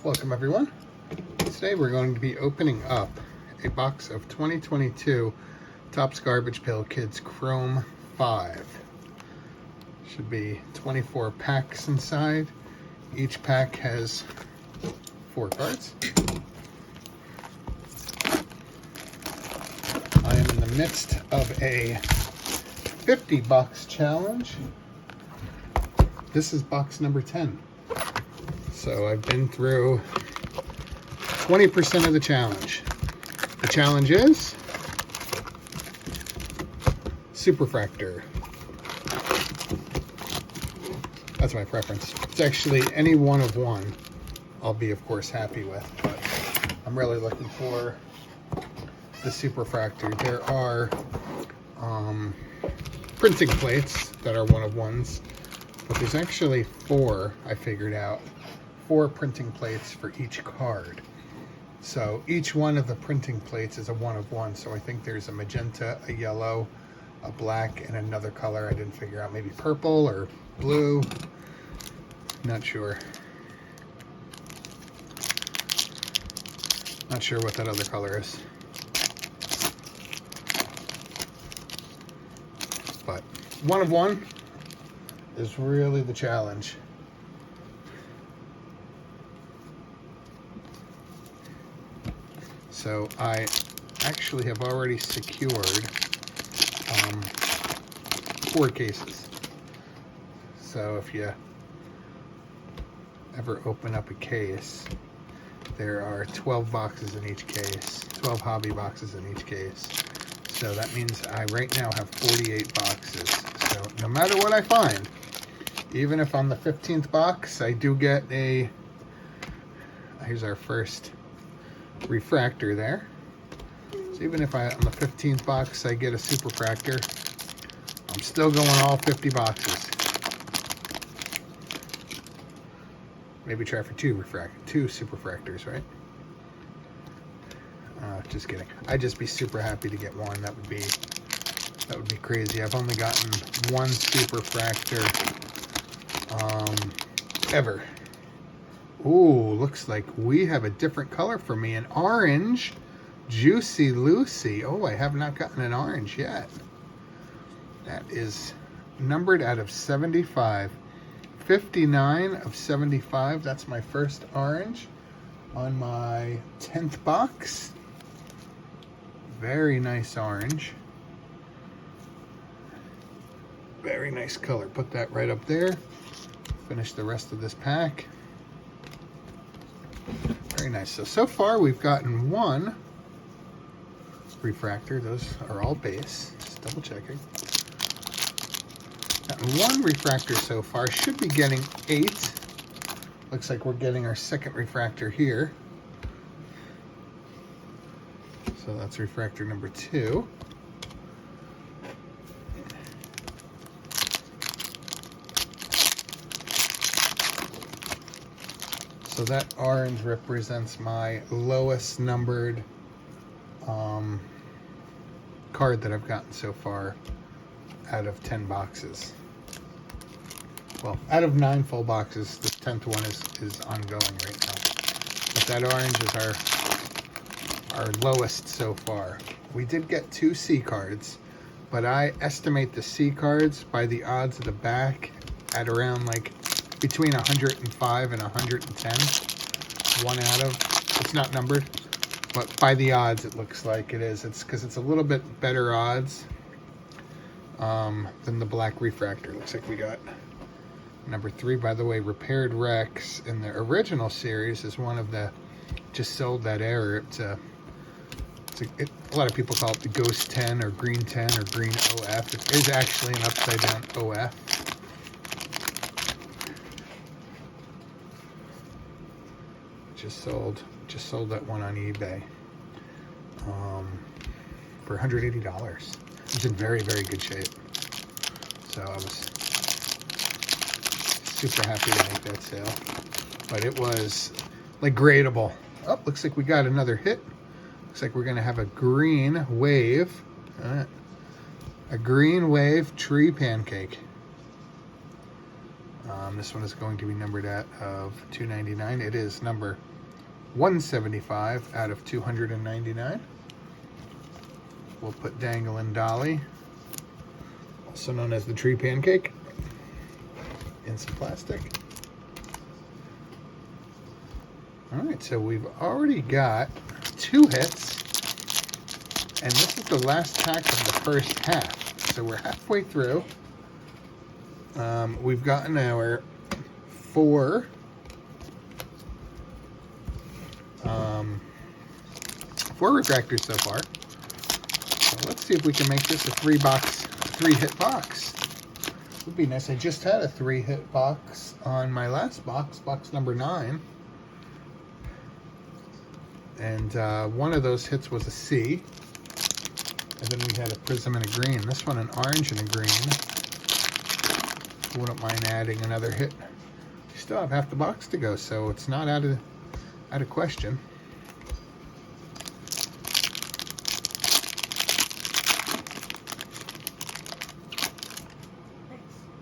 Welcome everyone. Today we're going to be opening up a box of 2022 Topps Garbage Pail Kids Chrome 5. Should be 24 packs inside. Each pack has 4 cards. I am in the midst of a 50 box challenge. This is box number 10. So I've been through 20% of the challenge. The challenge is SUPERFRACTOR. That's my preference. It's actually any one of one I'll be, of course, happy with. But I'm really looking for the SUPERFRACTOR. There are printing plates that are one of ones, but there's actually 4, I figured out. 4 printing plates for each card. So each one of the printing plates is a one of one. So I think there's a magenta, a yellow, a black, and another color I didn't figure out. Maybe purple or blue. Not sure. Not sure what that other color is. But one of one is really the challenge. So I actually have already secured 4 cases. So if you ever open up a case, there are 12 boxes in each case, 12 hobby boxes in each case. So that means I right now have 48 boxes. So no matter what I find, even if on the 15th box I do get a, here's our first refractor there. So even if on the 15th box I get a SUPERFRACTOR, I'm still going all 50 boxes. Maybe try for 2 SUPERFRACTORs, right? Just kidding. I'd just be super happy to get one. That would be crazy. I've only gotten 1 SUPERFRACTOR ever. Ooh, looks like we have a different color for me. An orange Juicy Lucy. Oh, I have not gotten an orange yet. That is numbered out of 75. 59 of 75. That's my first orange on my 10th box. Very nice orange. Very nice color. Put that right up there. Finish the rest of this pack. Very nice. So far we've gotten 1 refractor. Those are all base. Just double checking. Gotten 1 refractor so far. Should be getting 8. Looks like we're getting our second refractor here. So that's refractor number 2. So that orange represents my lowest numbered card that I've gotten so far out of 10 boxes. Well, out of 9 full boxes, this 10th one is ongoing right now. But that orange is our lowest so far. We did get 2 C cards, but I estimate the C cards by the odds of the back at around like between 105 and 110. 1 out of, it's not numbered, but by the odds it looks like it is. It's because it's a little bit better odds than the black refractor. Looks like we got number 3. By the way, Repaired Rex in the original series is one of the, just sold that error. A lot of people call it the Ghost 10 or Green 10 or Green OF. It is actually an upside down OF. Just sold that one on eBay for $180. It's in very, very good shape. So I was super happy to make that sale. But it was like gradable. Oh, looks like we got another hit. Looks like we're gonna have a green wave. A green wave tree pancake. This one is going to be numbered out of 299. It is number 175 out of 299. We'll put Dangling Dolly, also known as the tree pancake, in some plastic. All right, so we've already got 2 hits, and this is the last pack of the first half. So we're halfway through. We've gotten our 4 refractors so far. So let's see if we can make this a 3-hit box. Would be nice. I just had a 3-hit box on my last box number 9. And one of those hits was a C. And then we had a prism and a green. This one an orange and a green. Wouldn't mind adding another hit. We still have half the box to go, so it's not out of question.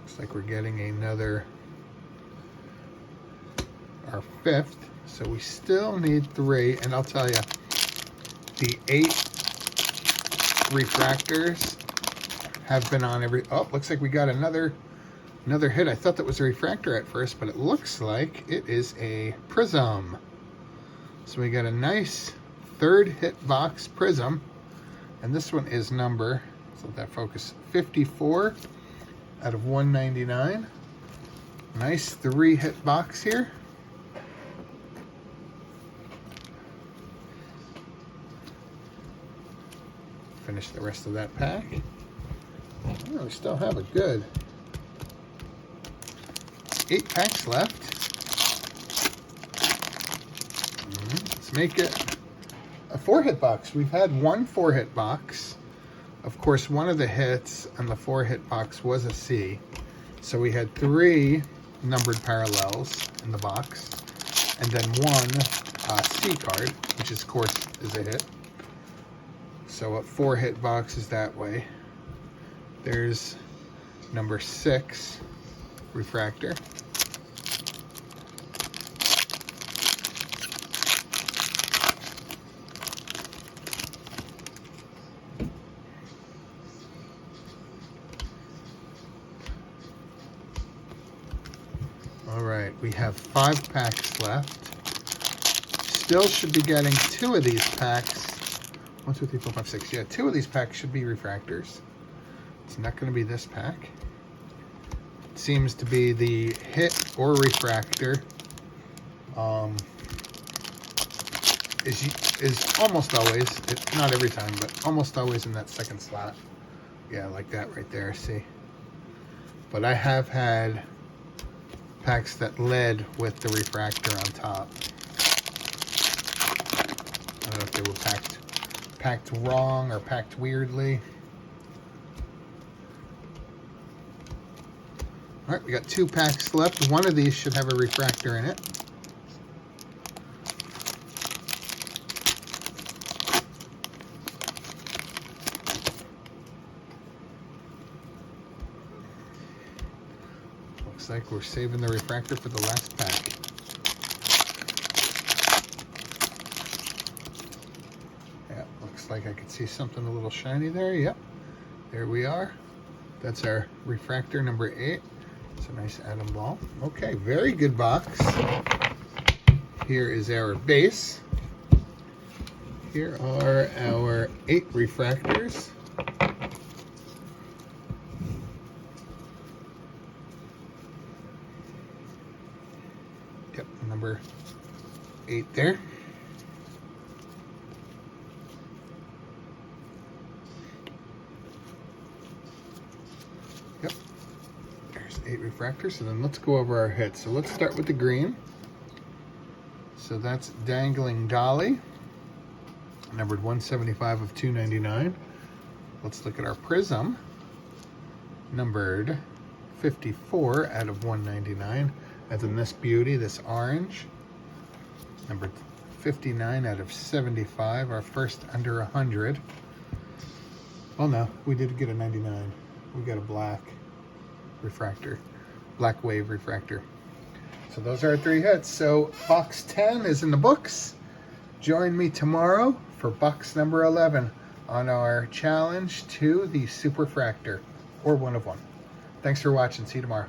Looks like we're getting our 5th. So we still need 3, and I'll tell you, the 8 refractors have been on every. Oh, looks like we got another hit. I thought that was a refractor at first, but it looks like it is a prism. So we got a nice 3rd hit box prism, and this one is number, let's let that focus, 54 out of 199. Nice 3-hit box here. Finish the rest of that pack. Oh, we still have a good 8 packs left. Let's make it a 4-hit box. We've had 1 4-hit box. Of course, one of the hits on the 4-hit box was a C. So we had 3 numbered parallels in the box, and then 1 C card, which of course is a hit. So a 4-hit box is that way. There's number 6 refractor. All right, we have 5 packs left. Still should be getting 2 of these packs. 1, 2, 3, 4, 5, 6. Yeah, 2 of these packs should be refractors. It's not going to be this pack. It seems to be the hit or refractor is almost always, not every time, but almost always in that second slot. Yeah, like that right there, see? But I have had packs that led with the refractor on top. I don't know if they were packed wrong or packed weirdly. All right, we got 2 packs left. One of these should have a refractor in it. Looks like we're saving the refractor for the last pack. Yeah, looks like I could see something a little shiny there. Yep, there we are. That's our refractor number 8. It's a nice atom ball. Okay, very good box. Here is our base. Here are our 8 refractors. Yep, number 8 there. Yep. There's 8 refractors, and then let's go over our hits. So let's start with the green. So that's Dangling Dolly, numbered 175 of 299. Let's look at our prism, numbered 54 out of 199. And then this beauty, this orange, numbered 59 out of 75, our first under 100. Well, no, we did get a 99. We got a black refractor. black wave refractor. So those are our 3 hits. So box 10 is in the books. Join me tomorrow for box number 11 on our challenge to the SUPERFRACTOR, or 1 of 1. Thanks for watching. See you tomorrow.